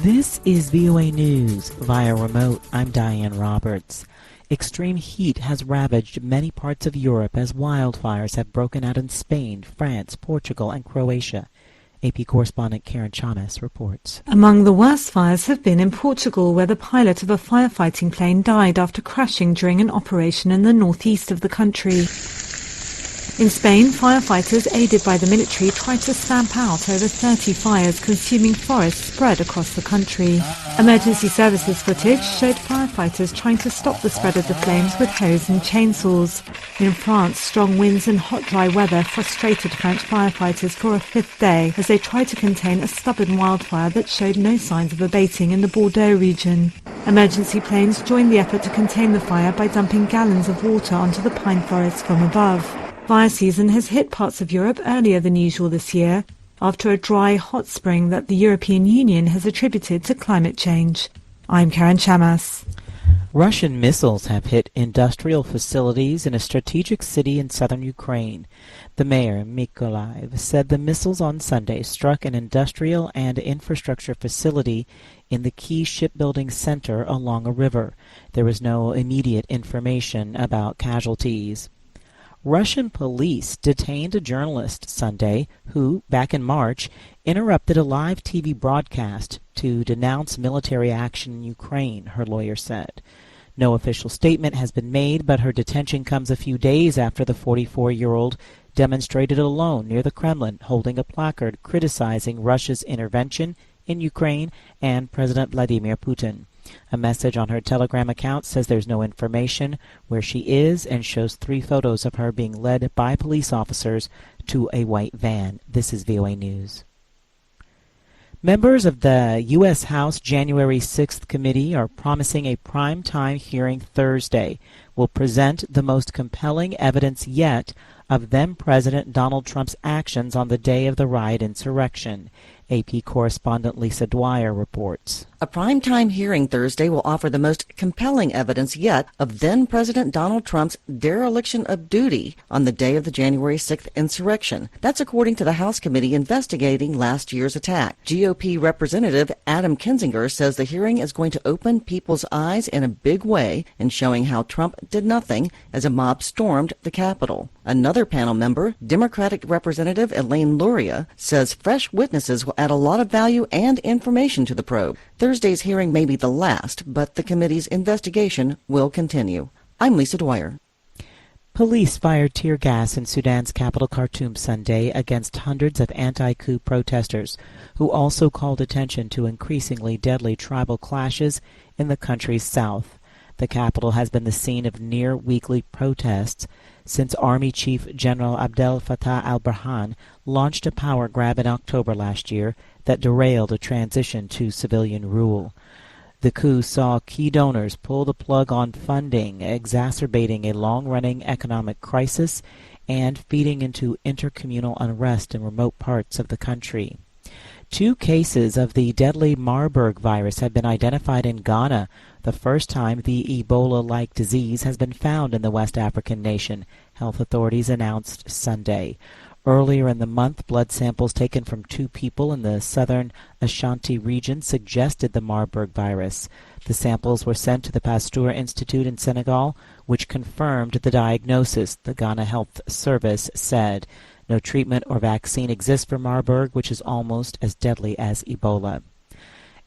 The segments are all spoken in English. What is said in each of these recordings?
This is VOA News. Via remote, I'm Diane Roberts. Extreme heat has ravaged many parts of Europe as wildfires have broken out in Spain, France, Portugal, and Croatia. AP correspondent Karen Chamas reports. Among the worst fires have been in Portugal, where the pilot of a firefighting plane died after crashing during an operation in the northeast of the country. In Spain, firefighters aided by the military tried to stamp out over 30 fires consuming forests spread across the country. Emergency services footage showed firefighters trying to stop the spread of the flames with hose and chainsaws. In France, strong winds and hot, dry weather frustrated French firefighters for a fifth day as they tried to contain a stubborn wildfire that showed no signs of abating in the Bordeaux region. Emergency planes joined the effort to contain the fire by dumping gallons of water onto the pine forest from above. Fire season has hit parts of Europe earlier than usual this year, after a dry, hot spring that the European Union has attributed to climate change. I'm Karen Chamas. Russian missiles have hit industrial facilities in a strategic city in southern Ukraine. The mayor, Mykolaiv, said the missiles on Sunday struck an industrial and infrastructure facility in the key shipbuilding center along a river. There was no immediate information about casualties. Russian police detained a journalist Sunday who, back in March, interrupted a live TV broadcast to denounce military action in Ukraine, her lawyer said. No official statement has been made, but her detention comes a few days after the 44-year-old demonstrated alone near the Kremlin, holding a placard criticizing Russia's intervention in Ukraine and President Vladimir Putin. A message on her Telegram account says there's no information where she is and shows 3 photos of her being led by police officers to a white van. This is VOA News. Members of the U.S. House January 6th committee are promising a prime-time hearing Thursday will present the most compelling evidence yet of then-President Donald Trump's actions on the day of the riot insurrection. AP correspondent Lisa Dwyer reports. A primetime hearing Thursday will offer the most compelling evidence yet of then-President Donald Trump's dereliction of duty on the day of the January 6th insurrection. That's according to the House committee investigating last year's attack. GOP Representative Adam Kinzinger says the hearing is going to open people's eyes in a big way in showing how Trump did nothing as a mob stormed the Capitol. Another panel member, Democratic Representative Elaine Luria, says fresh witnesses will add a lot of value and information to the probe. Thursday's hearing may be the last, but the committee's investigation will continue. I'm Lisa Dwyer. Police fired tear gas in Sudan's capital Khartoum Sunday against hundreds of anti-coup protesters who also called attention to increasingly deadly tribal clashes in the country's south. The capital has been the scene of near-weekly protests since Army Chief General Abdel Fattah al-Burhan launched a power grab in October last year that derailed a transition to civilian rule. The coup saw key donors pull the plug on funding, exacerbating a long-running economic crisis and feeding into intercommunal unrest in remote parts of the country. 2 cases of the deadly Marburg virus have been identified in Ghana, the first time the Ebola-like disease has been found in the West African nation, health authorities announced Sunday. Earlier in the month, blood samples taken from 2 people in the southern Ashanti region suggested the Marburg virus. The samples were sent to the Pasteur Institute in Senegal, which confirmed the diagnosis, the Ghana Health Service said. No treatment or vaccine exists for Marburg, which is almost as deadly as Ebola.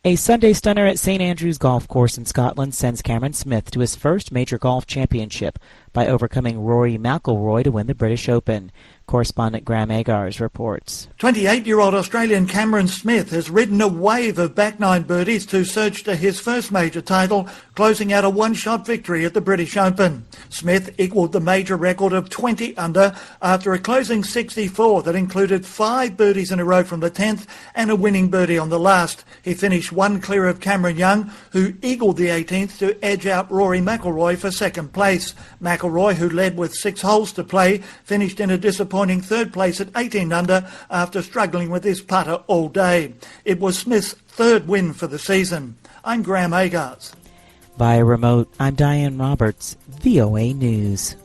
A Sunday stunner at St. Andrews Golf Course in Scotland sends Cameron Smith to his first major golf championship by overcoming Rory McIlroy to win the British Open. Correspondent Graham Agars reports. 28-year-old Australian Cameron Smith has ridden a wave of back 9 birdies to surge to his first major title, closing out a one-shot victory at the British Open. Smith equalled the major record of 20 under after a closing 64 that included 5 birdies in a row from the 10th and a winning birdie on the last. He finished 1 clear of Cameron Young, who eagled the 18th to edge out Rory McIlroy for second place. McIlroy, who led with 6 holes to play, finished in a disappointing third place at 18 under after struggling with his putter all day. It was Smith's 3rd win for the season. I'm Graham Agars. Via remote, I'm Diane Roberts, VOA News.